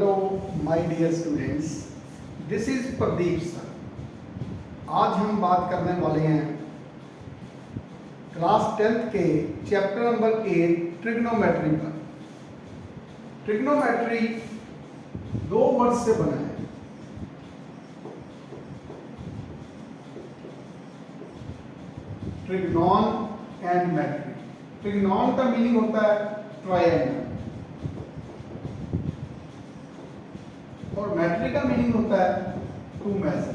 Hello my dear students, this is Pradeep sir. आज हम बात करने वाले हैं क्लास 10th के चैप्टर नंबर 8 ट्रिग्नोमेट्री पर। ट्रिग्नोमेट्री दो वर्ड से बना है। ट्रिग्नॉन एंड मेट्री। ट्रिग्नॉन का मीनिंग होता है ट्रायंगल और मेट्री का मीनिंग होता है टू मेजर।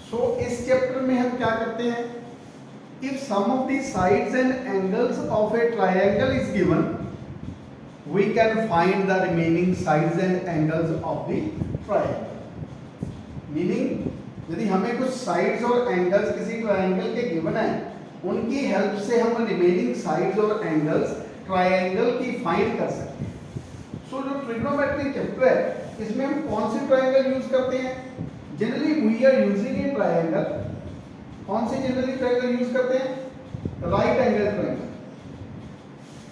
सो इस चैप्टर में हम क्या करते हैं, if some of the sides and angles of a triangle is given we can find the remaining sides and angles of the triangle. Meaning यदि हमें कुछ साइड्स और एंगल्स किसी ट्रायंगल के गिवन है, उनकी हेल्प से हम रिमेनिंग साइड्स और एंगल्स ट्रायंगल की फाइंड कर सकते हैं। सो जो ट्रिग्नोमेट्री चैप्टर है, इसमें हम कौन से ट्रायंगल यूज करते हैं? Generally we are using a triangle. कौन से जनरली ट्रायंगल यूज करते हैं? Right angle triangle.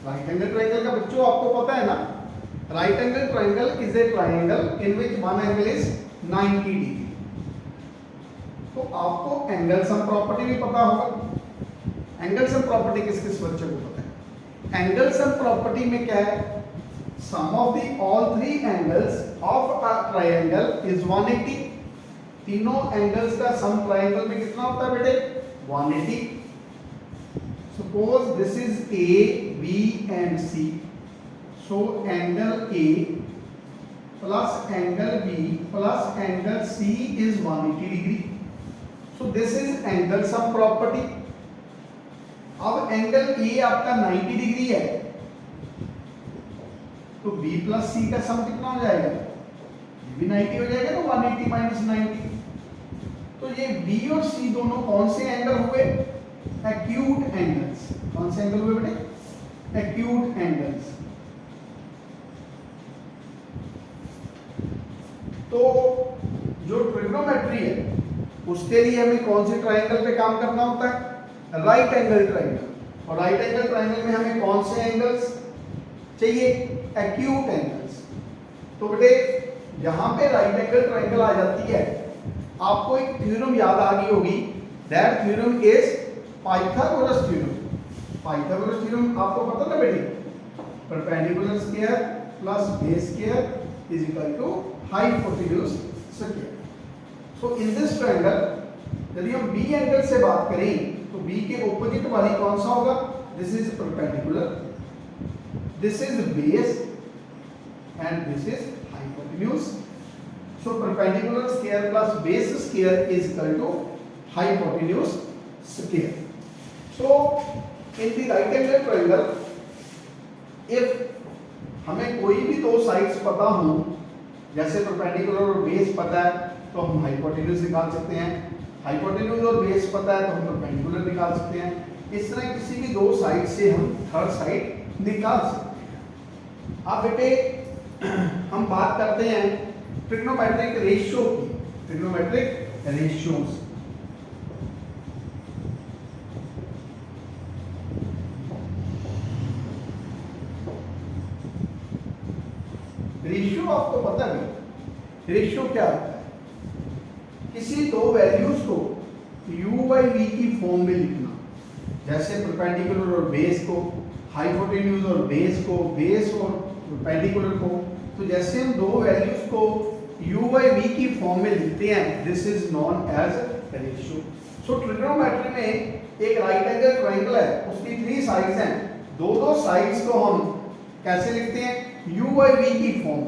Right angle triangle का बच्चों आपको पता है ना, right angle triangle is a triangle in which one angle is 90 degree. तो आपको एंगल सम प्रॉपर्टी भी पता होगा। एंगल सम प्रॉपर्टी किस किस बच्चों को पता है? एंगल सम प्रॉपर्टी में क्या है? Sum of the all three angles of a triangle is 180। तीनों एंगल्स का सम ट्रायंगल में कितना होता है बेटे? 180। Suppose this is A, B and C. So angle A plus angle B plus angle C is 180 degree. So this is angle sum property. अब angle A आपका 90 degree है, तो b प्लस सी का सम कितना हो जाएगा? ये भी 90 हो जाएगा, तो 180 माइनस 90। तो ये b और c दोनों कौन से एंगल हुए? Acute angles. कौन से एंगल हुए बेटे? Acute angles. तो जो ट्रिग्नोमेट्री है उसके लिए हमें कौन से ट्रायंगल पे काम करना होता है? Right angle triangle. और राइट एंगल ट्रायंगल में हमें कौन से एंगल्स चाहिए? Acute angles. तो बेटे जहां पे राइट एंगल ट्रायंगल आ जाती है, आपको एक थ्योरम याद आ गई होगी। That theorem is Pythagoras theorem. Pythagoras theorem आपको पता ना बेटे? Perpendicular square plus base square is equal to hypotenuse square. So in this triangle यदि हम बी एंगल से बात करें तो बी के ऑपोजिट वाली कौन सा होगा? This is perpendicular, this is base and this is hypotenuse. So perpendicular square plus base square is equal to hypotenuse square. So in the right angle triangle, if हमें कोई भी दो साइड्स पता हो, जैसे परपेंडिकुलर और बेस पता है तो हम हाइपोटेन्यूज निकाल सकते हैं, हाइपोटेन्यूज और बेस पता है तो हम परपेंडिकुलर निकाल सकते हैं। इस तरह किसी भी दो साइड से हम थर्ड साइड निकाल सकते हैं। अब बेटे हम बात करते हैं ट्रिग्नोमेट्रिक रेशियो की। Trigonometric ratios. रेशियो आपको पता है? रेशियो क्या होता है? किसी दो वैल्यूज को u बाई v की फॉर्म में लिखना। जैसे परपेंडिकुलर और बेस को, हाइपोटेन्यूज और बेस को, बेस और परपेंडिकुलर को। तो जैसे हम दो वैल्यूज को u बाई v की फॉर्म में लिखते हैं, this is known as ratio. So trigonometry में एक राइट एंगल ट्रायंगल है, उसकी थ्री साइड्स हैं। दो दो साइड्स को हम कैसे लिखते हैं? u बाई v की form.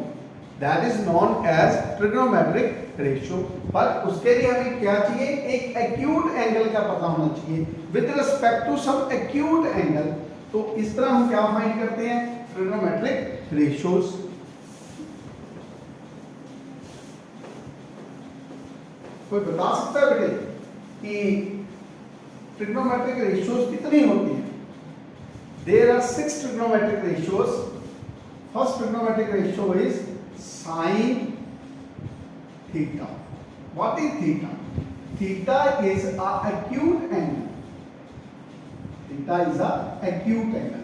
That is known as trigonometric ratio. पर उसके लिए हमें क्या चाहिए? एक एक्यूट एंगल का पता होना चाहिए with respect to some acute angle. तो इस तरह हम क्या फाइंड करते हैं? Trigonometric ratios. कोई बता सकता है बेटे कि ट्रिग्नोमेट्रिक रेशियोज कितनी होती हैं? There are 6 trigonometric ratios. First trigonometric ratio is sine theta. What is theta? Theta is a acute angle. Theta is a acute angle.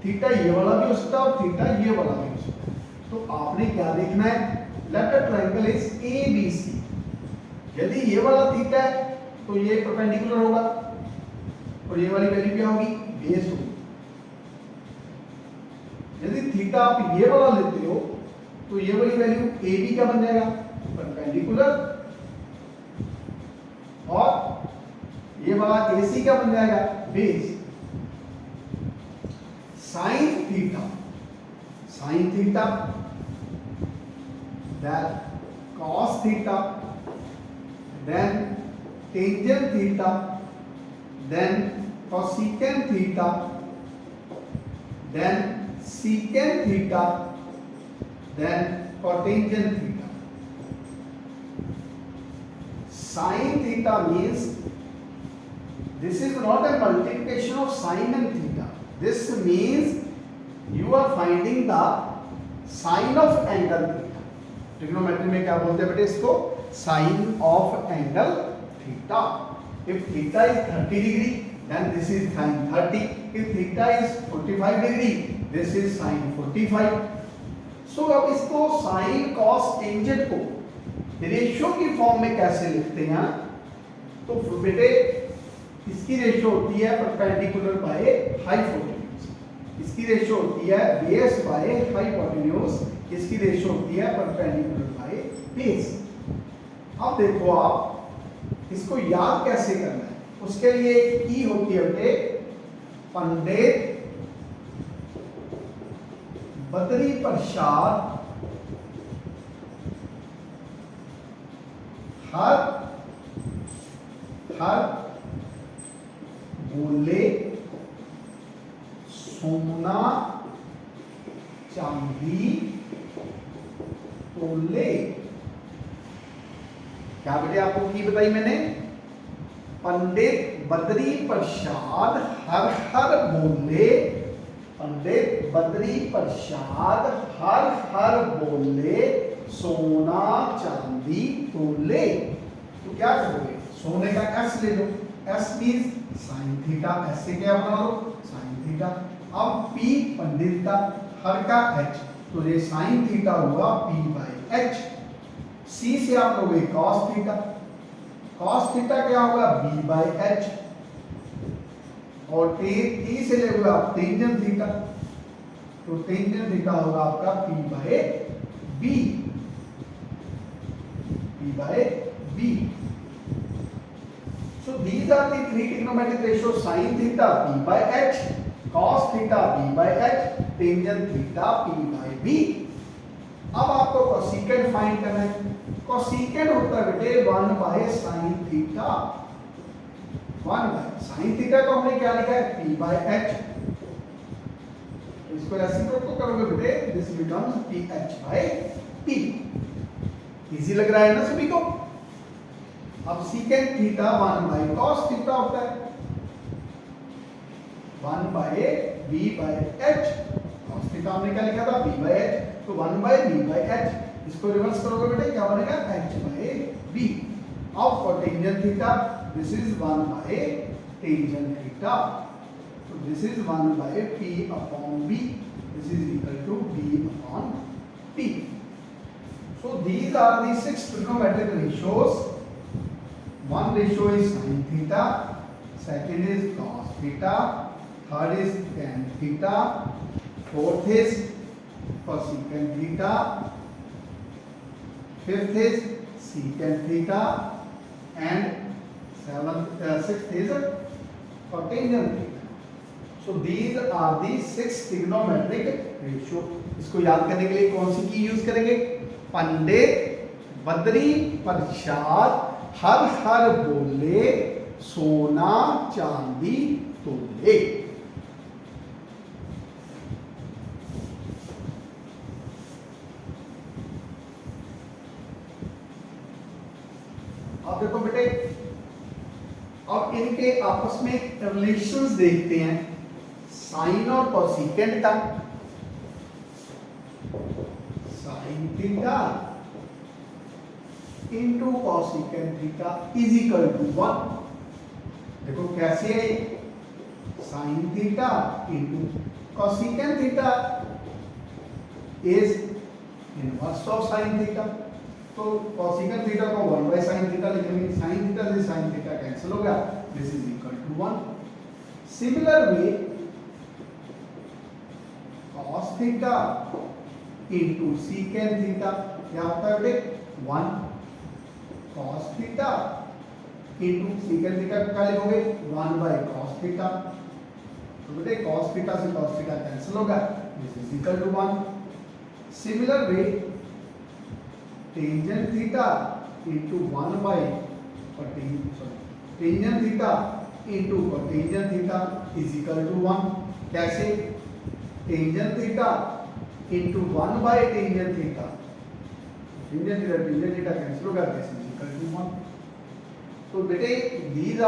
Theta ये वाला भी हो सकता है और थीटा ये वाला भी हो सकता है। तो आपने क्या देखना है, let the triangle is ABC। यदि ये वाला थीटा है तो ये परपेंडिकुलर होगा और ये वाली वैल्यू क्या होगी, बेस होगी। यदि थीटा आप ये वाला लेते हो तो ये वाली वैल्यू AB क्या बन जाएगा, परपेंडिकुलर, और ये वाला AC क्या बन जाएगा, base. Sine theta then cos theta, then tangent theta, then cosecant theta, then secant theta, then cotangent theta. Sin theta means this is not a multiplication of sin and theta. This means you are finding the sin of angle theta. ट्रिग्नोमेट्री में क्या बोलते हैं बेटे इसको, sine of angle theta. If theta is 30 degree then this is sin 30, if theta is 45 degree this is sin 45। So अब इसको sine cos tangent को रेशियो की फॉर्म में कैसे लिखते हैं, तो बेटे इसकी रेशियो होती है परपेंडिकुलर बाय हाइपोटेन्यूज, इसकी रेशियो होती है बेस बाय हाइपोटेन्यूज, इसकी रेशियो होती है परपेंडिकुलर बाय बेस। अब देखो आप इसको याद कैसे करना है, उसके लिए एक की होती है बेटे, पंडित बद्री प्रसाद हर बोले सोना चांदी तोले। क्या बेटे आपको की बताई मैंने, पंडित बद्री प्रसाद हर बोले, पंडित बद्री प्रसाद हर बोले सोना चांदी तोले। तो क्या करोगे, सोने का एस ले लो, S means sine theta, S से क्या बना लो, साइन थीटा। अब पी पंडित का, हर का एच, तो ये साइन थीटा हुआ पी बाई एच। सी से आप लोगे कॉस थीटा, कॉस थीटा क्या होगा, बी बाई एच, और टी से ले आप टेंजेंट थीटा, तो टेंजेंट थीटा होगा आपका P by B, P by B. So these are the three trigonometric ratios: sin theta p by h, cos theta p by h, tangent theta p by b। अब आपको cosecant find करना है। cosecant होता है बेटे 1 by sin theta, 1 by sin theta को हमने क्या लिखा है, p by h। इसको रेसिप्रोकल करोगे बेटे, this becomes ph by p। Easy लग रहा है ना सभी को। अब secant theta 1 by cos theta होता है, 1 by b by h, cos theta हमने क्या लिखा था, b by h, तो 1 by b by h, इसको रिवर्स करोगे बेटे क्या बनेगा, h by b। अब cotangent theta, this is 1 by tangent theta, so this is 1 by p upon b, this is equal to b upon p। So these are the 6 trigonometric ratios। One ratio is sin theta, second is cos theta, third is tan theta, fourth is cosecant theta, fifth is secant theta, and sixth is cotangent theta। So these are the 6 trigonometric ratio। इसको याद करने के लिए कौन सी की use करेंगे, पंडित बद्री प्रसाद हर बोले सोना चांदी तोले। अब देखो बेटे, अब इनके आपस में रिलेशंस देखते हैं, साइन और कोसेकेंट का। Sine theta into cosecant theta is equal to 1। देखो कैसे है, sine theta into cosecant theta is inverse of sine theta. तो कोसेकंड थीटा को 1 बाय साइन थीटा लिखेंगे, साइन थीटा से साइन थीटा कैंसिल हो गया, this is equal to 1। Similar way cos theta into secant theta क्या होता है बेटे 1 cos theta into secant theta क्या लिखोगे 1 बाय cos थीटा। तो बेटे cos थीटा से cos थीटा कैंसिल होगा, this is equal to 1। Similar way tangent theta into 1 by tangent theta into cotangent theta is equal to 1। कैसे tangent theta into 1 by tangent theta, tangent theta cancel होगा, this is equal to 1। तो बेटे these